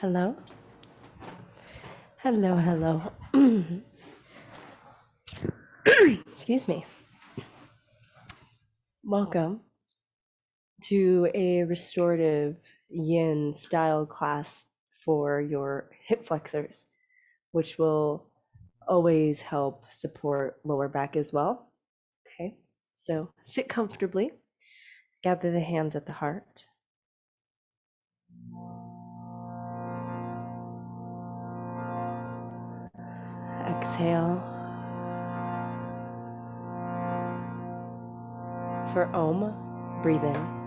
Hello. Hello, hello. Excuse me. Welcome to a restorative yin style class for your hip flexors, which will always help support lower back as well. Okay, so sit comfortably, gather the hands at the heart. Exhale. For Om, breathe in.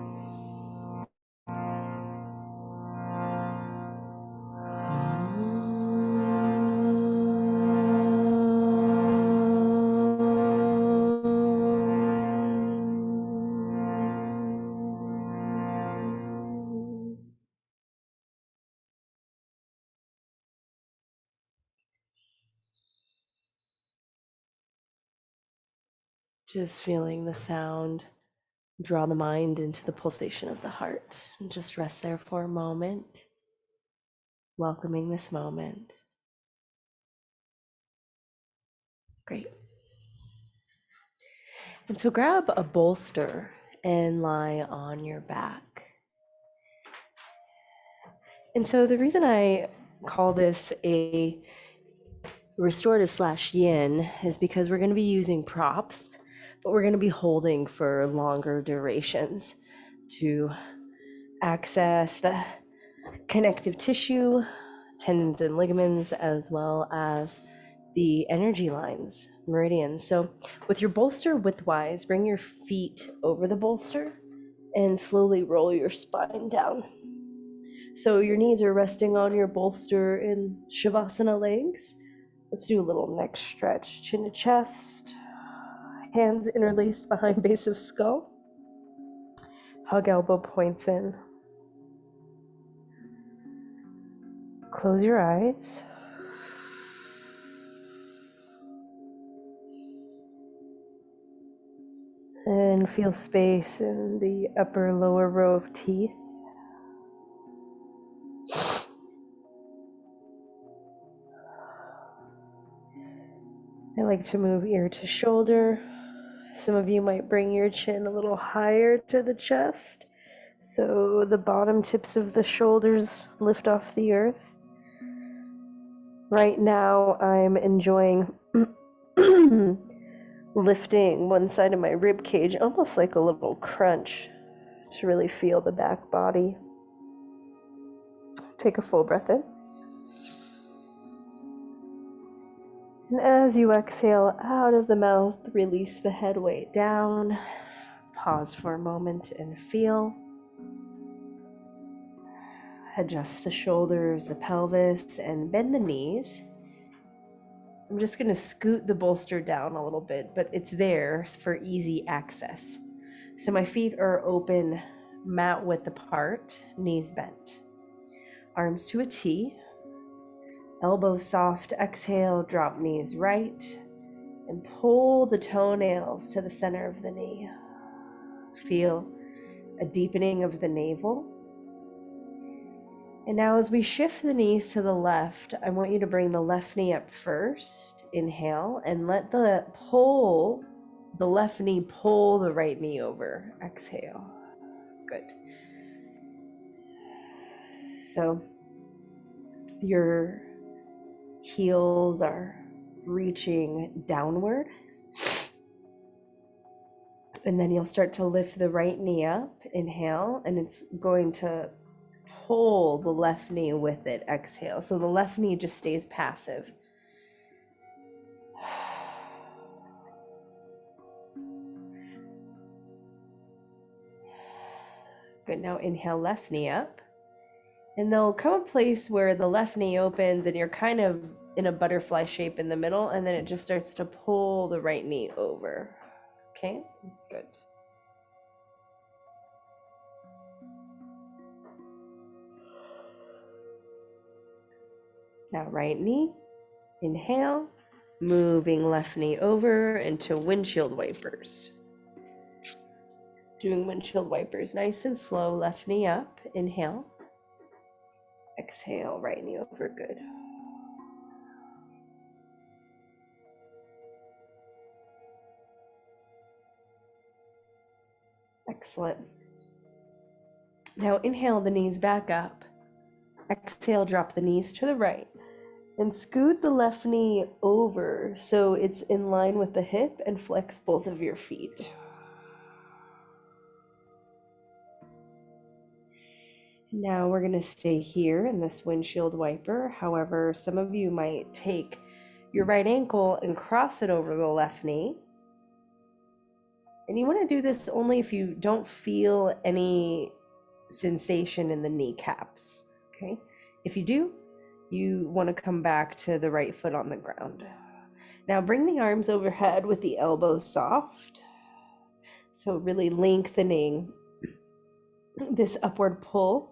Just feeling the sound. Draw the mind into the pulsation of the heart and just rest there for a moment, welcoming this moment. Great. And so grab a bolster and lie on your back. And so the reason I call this a restorative / yin is because we're going to be using props, but we're going to be holding for longer durations to access the connective tissue, tendons and ligaments, as well as the energy lines, meridians. So with your bolster widthwise, bring your feet over the bolster and slowly roll your spine down. So your knees are resting on your bolster in Shavasana legs. Let's do a little neck stretch, chin to chest, hands interlaced behind base of skull. Hug elbow points in. Close your eyes. And feel space in the upper lower row of teeth. I like to move ear to shoulder. Some of you might bring your chin a little higher to the chest, so the bottom tips of the shoulders lift off the earth. Right now, I'm enjoying lifting one side of my rib cage, almost like a little crunch, to really feel the back body. Take a full breath in. And as you exhale out of the mouth, release the head weight down. Pause for a moment and feel. Adjust the shoulders, the pelvis, and bend the knees. I'm just going to scoot the bolster down a little bit, but it's there for easy access. So my feet are open, mat width apart, knees bent. Arms to a T. Elbows soft, exhale, drop knees right, and pull the toenails to the center of the knee. Feel a deepening of the navel. And now as we shift the knees to the left, I want you to bring the left knee up first. Inhale, and let the left knee pull the right knee over. Exhale. Good. So your heels are reaching downward. And then you'll start to lift the right knee up. Inhale, and it's going to pull the left knee with it. Exhale. So the left knee just stays passive. Good. Now inhale, left knee up. And there'll come a place where the left knee opens and you're kind of in a butterfly shape in the middle, and then it just starts to pull the right knee over. Okay, good. Now right knee, inhale, moving left knee over into windshield wipers. Doing windshield wipers nice and slow, left knee up, inhale. Exhale, right knee over, good. Excellent. Now inhale the knees back up. Exhale, drop the knees to the right. And scoot the left knee over so it's in line with the hip and flex both of your feet. Now we're going to stay here in this windshield wiper. However, some of you might take your right ankle and cross it over the left knee. And you want to do this only if you don't feel any sensation in the kneecaps. Okay? If you do, you want to come back to the right foot on the ground. Now bring the arms overhead with the elbows soft. So really lengthening this upward pull.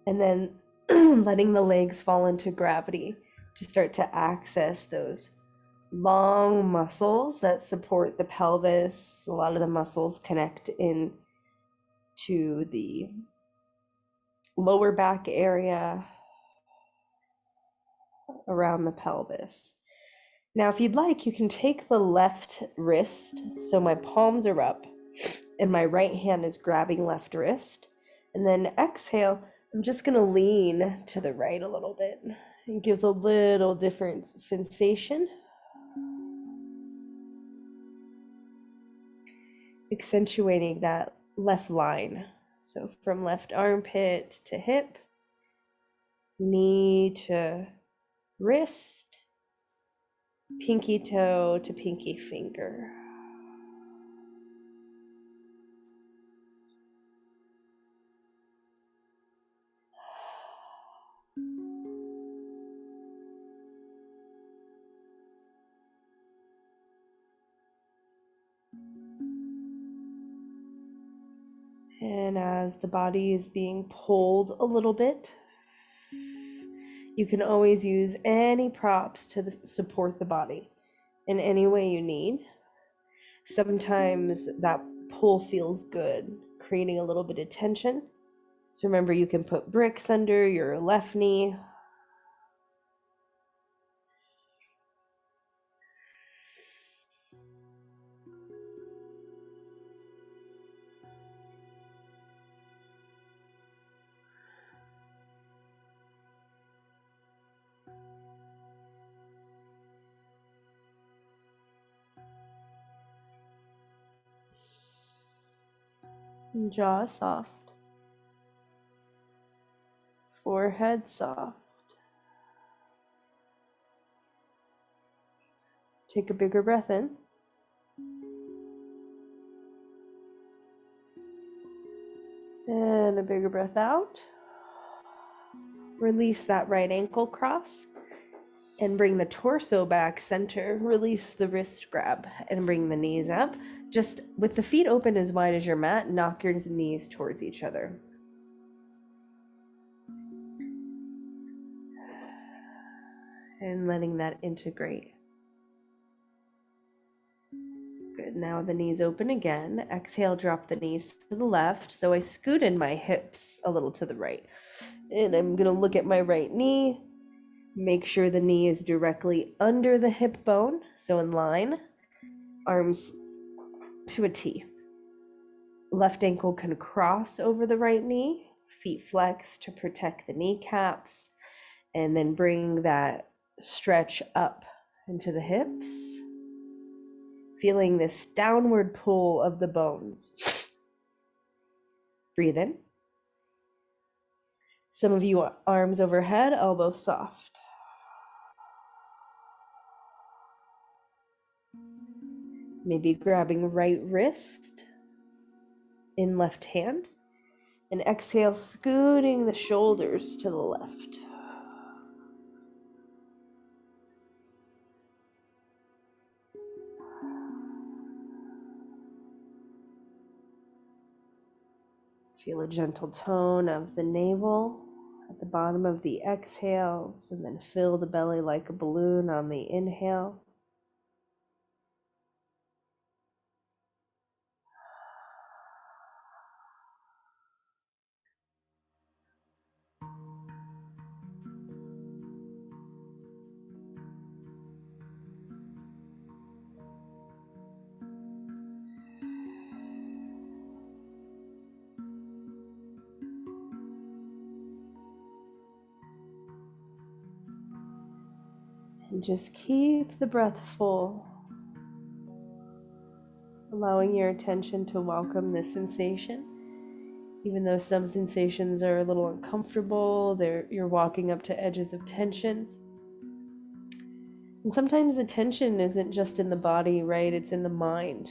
And then letting the legs fall into gravity to start to access those long muscles that support the pelvis. A lot of the muscles connect in to the lower back area around the pelvis. Now, if you'd like, you can take the left wrist, so my palms are up and my right hand is grabbing left wrist, and then exhale, I'm just going to lean to the right a little bit. It gives a little different sensation. Accentuating that left line. So from left armpit to hip, knee to wrist, pinky toe to pinky finger. And as the body is being pulled a little bit, you can always use any props to support the body in any way you need. Sometimes that pull feels good, creating a little bit of tension. So remember, you can put bricks under your left knee. Jaw soft, forehead soft. Take a bigger breath in. And a bigger breath out. Release that right ankle cross and bring the torso back center. Release the wrist grab and bring the knees up. Just with the feet open as wide as your mat, knock your knees towards each other. And letting that integrate. Good. Now the knees open again. Exhale, drop the knees to the left. So I scooted my hips a little to the right. And I'm going to look at my right knee. Make sure the knee is directly under the hip bone. So in line, arms to a T. Left ankle can cross over the right knee. Feet flex to protect the kneecaps. And then bring that stretch up into the hips. Feeling this downward pull of the bones. Breathe in. Some of you arms overhead, elbows soft. Maybe grabbing right wrist in left hand. And exhale, scooting the shoulders to the left. Feel a gentle tone of the navel at the bottom of the exhales, and then fill the belly like a balloon on the inhale. And just keep the breath full, allowing your attention to welcome this sensation. Even though some sensations are a little uncomfortable, you're walking up to edges of tension. And sometimes the tension isn't just in the body, right? It's in the mind,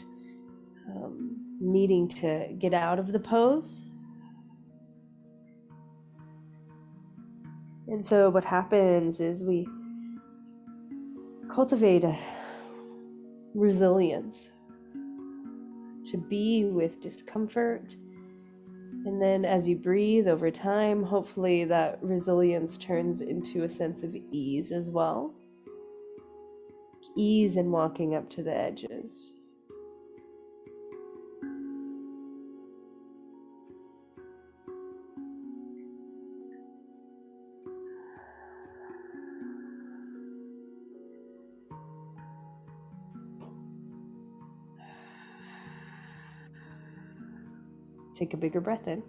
needing to get out of the pose. And so what happens is we cultivate a resilience to be with discomfort. And then as you breathe over time, hopefully that resilience turns into a sense of ease as well. Ease in walking up to the edges. Take a bigger breath in.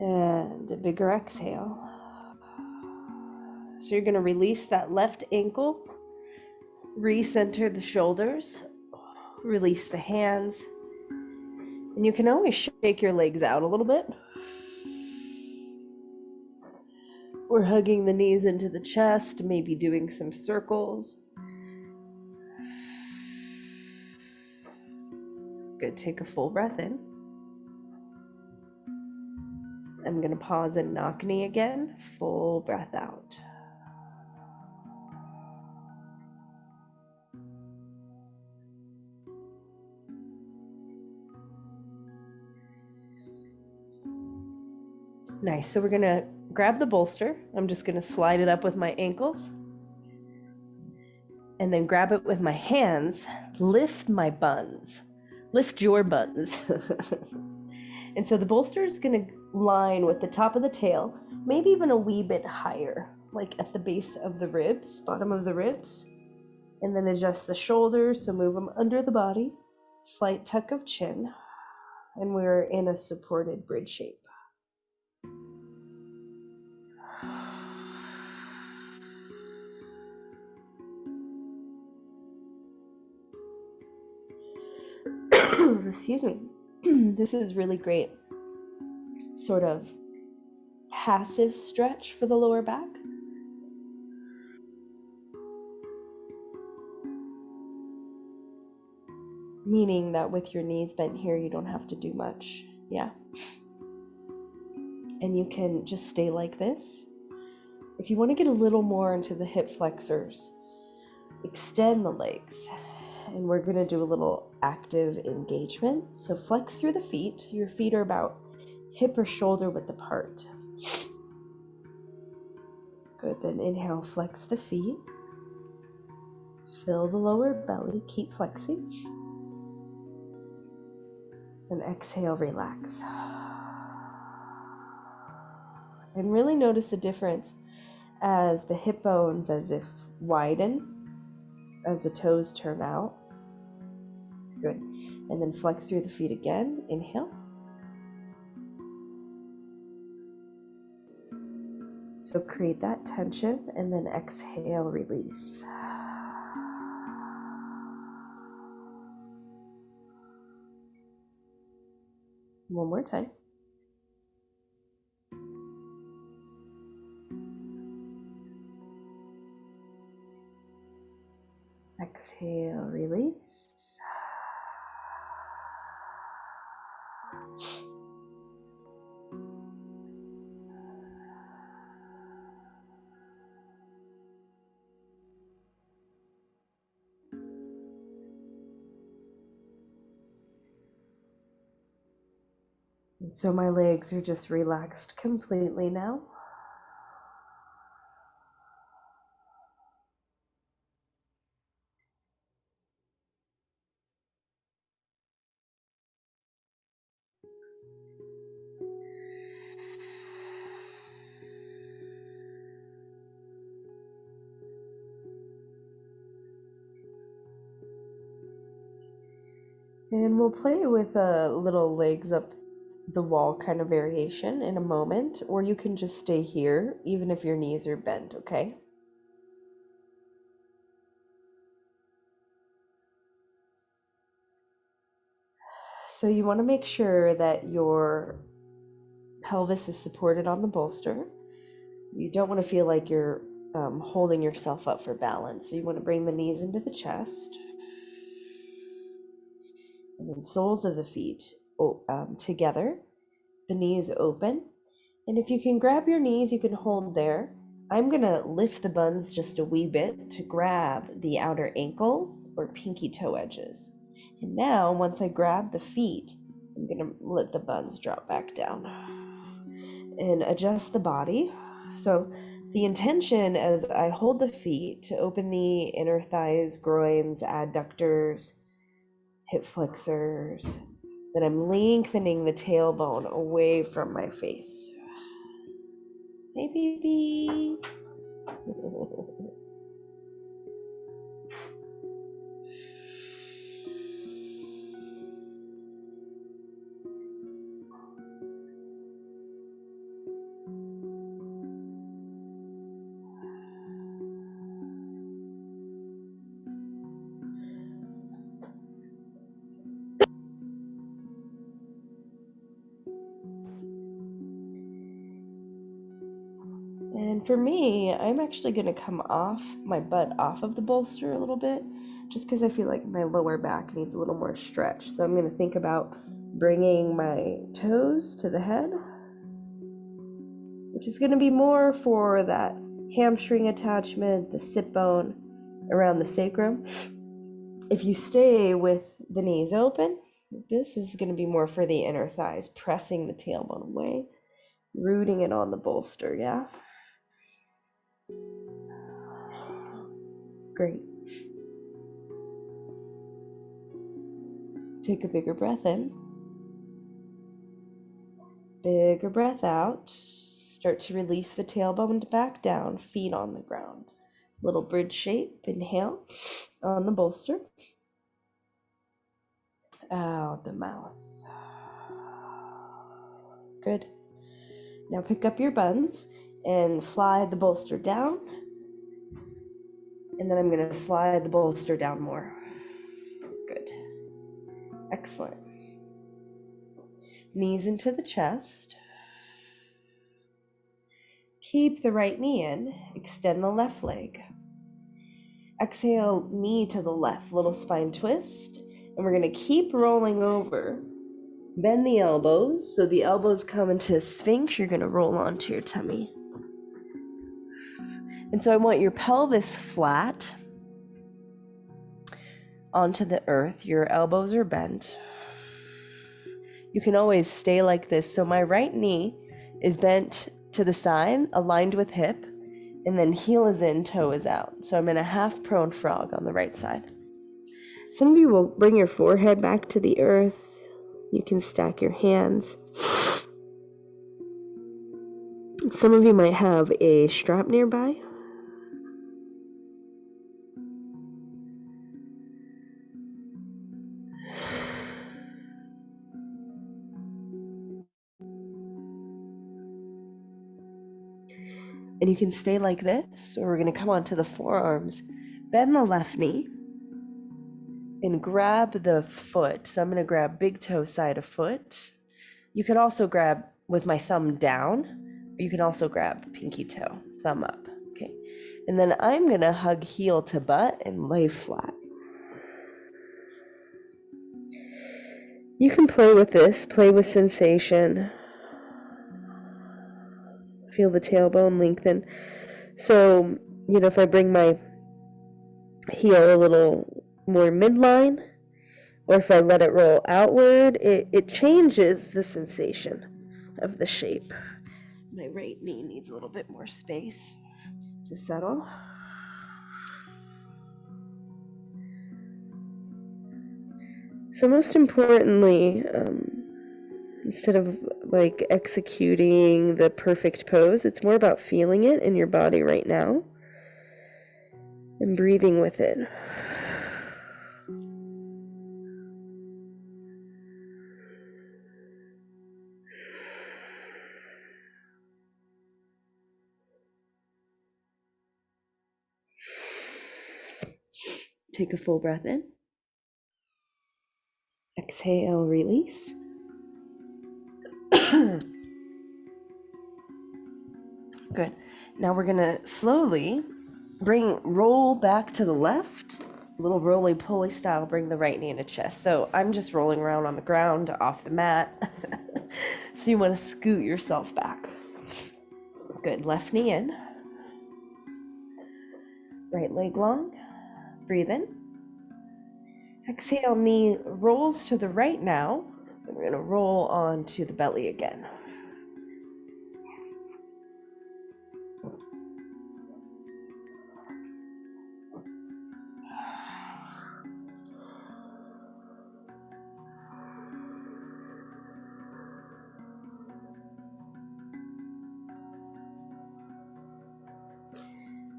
And a bigger exhale. So you're going to release that left ankle, recenter the shoulders, release the hands. And you can always shake your legs out a little bit. Or hugging the knees into the chest, maybe doing some circles. Good, take a full breath in. I'm going to pause and knock knee again. Full breath out. Nice, so we're going to grab the bolster. I'm just going to slide it up with my ankles. And then grab it with my hands, lift my buns. Lift your buns. And so the bolster is going to line with the top of the tail, maybe even a wee bit higher, like at the base of the ribs, bottom of the ribs. And then adjust the shoulders, so move them under the body. Slight tuck of chin. And we're in a supported bridge shape. Excuse me. This is really great sort of passive stretch for the lower back. Meaning that with your knees bent here, you don't have to do much. Yeah. And you can just stay like this. If you want to get a little more into the hip flexors, extend the legs. And we're going to do a little active engagement. So flex through the feet. Your feet are about hip or shoulder width apart. Good, then inhale, flex the feet. Fill the lower belly, keep flexing. And exhale, relax. And really notice the difference as the hip bones as if widen as the toes turn out. Good. And then flex through the feet again. Inhale. So create that tension and then exhale, release. One more time. Exhale, release. And so my legs are just relaxed completely now. And we'll play with little legs up the wall kind of variation in a moment, or you can just stay here even if your knees are bent, okay? So you want to make sure that your pelvis is supported on the bolster. You don't want to feel like you're holding yourself up for balance. So you want to bring the knees into the chest, and then soles of the feet together, the knees open. And if you can grab your knees, you can hold there. I'm gonna lift the buns just a wee bit to grab the outer ankles or pinky toe edges. And now, once I grab the feet, I'm gonna let the buns drop back down and adjust the body. So the intention as I hold the feet to open the inner thighs, groins, adductors, hip flexors, that I'm lengthening the tailbone away from my face. Hey, baby. And for me, I'm actually going to come off my butt off of the bolster a little bit, just because I feel like my lower back needs a little more stretch. So I'm going to think about bringing my toes to the head, which is going to be more for that hamstring attachment, the sit bone around the sacrum. If you stay with the knees open, this is going to be more for the inner thighs, pressing the tailbone away, rooting it on the bolster, yeah? Great. Take a bigger breath in. Bigger breath out. Start to release the tailbone back down, feet on the ground. Little bridge shape, inhale on the bolster. Out the mouth. Good. Now pick up your buns and slide the bolster down. And then I'm going to slide the bolster down more. Good. Excellent. Knees into the chest. Keep the right knee in. Extend the left leg. Exhale, knee to the left, little spine twist. And we're going to keep rolling over. Bend the elbows. So the elbows come into a sphinx. You're going to roll onto your tummy. And so I want your pelvis flat onto the earth. Your elbows are bent. You can always stay like this. So my right knee is bent to the side, aligned with hip, and then heel is in, toe is out. So I'm in a half prone frog on the right side. Some of you will bring your forehead back to the earth. You can stack your hands. Some of you might have a strap nearby. And you can stay like this, or we're going to come onto the forearms. Bend the left knee and grab the foot. So I'm going to grab big toe side of foot. You can also grab with my thumb down, or you can also grab pinky toe, thumb up. Okay. And then I'm going to hug heel to butt and lay flat. You can play with this, play with sensation. Feel the tailbone lengthen. So, if I bring my heel a little more midline, or if I let it roll outward, it changes the sensation of the shape. My right knee needs a little bit more space to settle. So most importantly, instead of executing the perfect pose, it's more about feeling it in your body right now and breathing with it. Take a full breath in. Exhale, release. Good. Now we're gonna slowly roll back to the left, a little roly-poly style, bring the right knee into chest. So I'm just rolling around on the ground off the mat. So you want to scoot yourself back. Good. Left knee in. Right leg long. Breathe in. Exhale, knee rolls to the right now. And we're going to roll onto the belly again.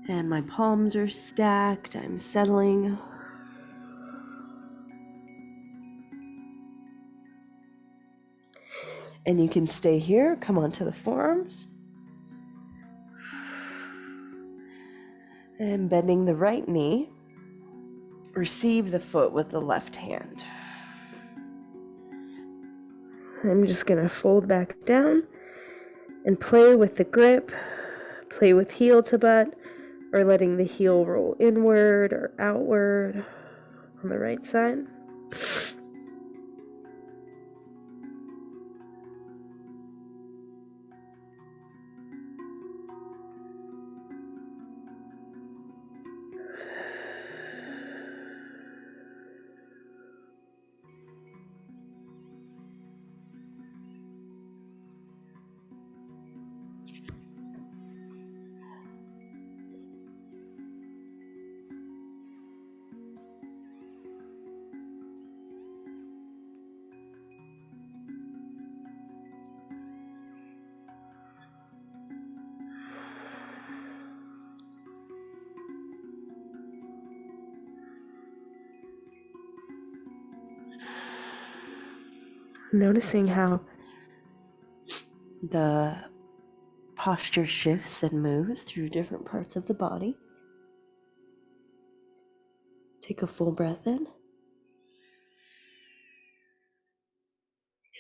And my palms are stacked. I'm settling. And you can stay here. Come onto the forearms. And bending the right knee. Receive the foot with the left hand. I'm just going to fold back down and play with the grip. Play with heel to butt, or letting the heel roll inward or outward on the right side. Noticing how the posture shifts and moves through different parts of the body. Take a full breath in.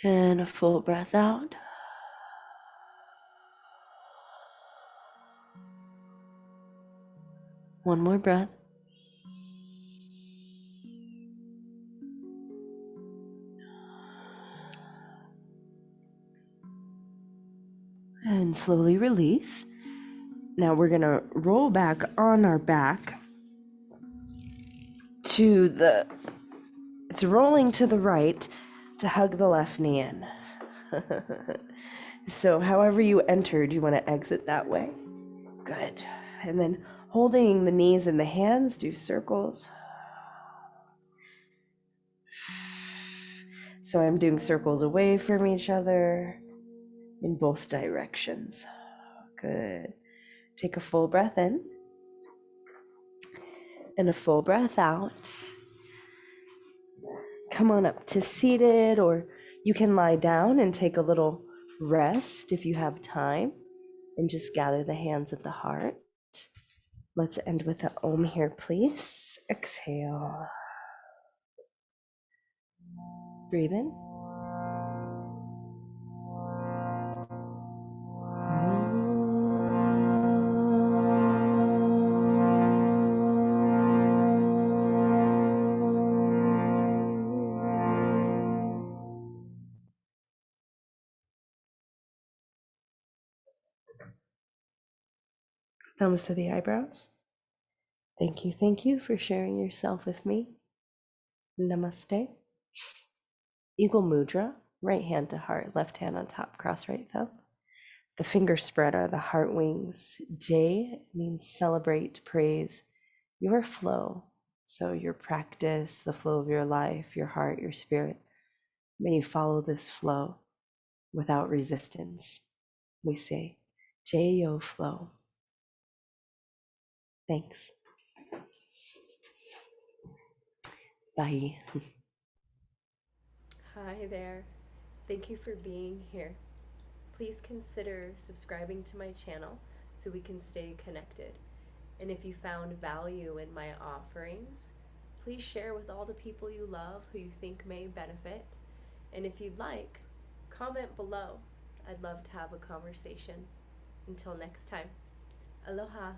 And a full breath out. One more breath. And slowly release. Now we're going to roll back on our back it's rolling to the right to hug the left knee in. So however you entered, you want to exit that way. Good. And then holding the knees in the hands, do circles. So I'm doing circles away from each other in both directions. Good. Take a full breath in and a full breath out. Come on up to seated, or you can lie down and take a little rest if you have time, and just gather the hands at the heart. Let's end with an Om here, please. Exhale. Breathe in. Thumbs to the eyebrows. Thank you for sharing yourself with me. Namaste. Eagle Mudra, right hand to heart, left hand on top, cross right thumb. The fingers spread are the heart wings. J means celebrate, praise your flow. So your practice, the flow of your life, your heart, your spirit. May you follow this flow without resistance. We say, J-O flow. Thanks. Bye. Hi there. Thank you for being here. Please consider subscribing to my channel so we can stay connected. And if you found value in my offerings, please share with all the people you love who you think may benefit. And if you'd like, comment below. I'd love to have a conversation. Until next time, aloha.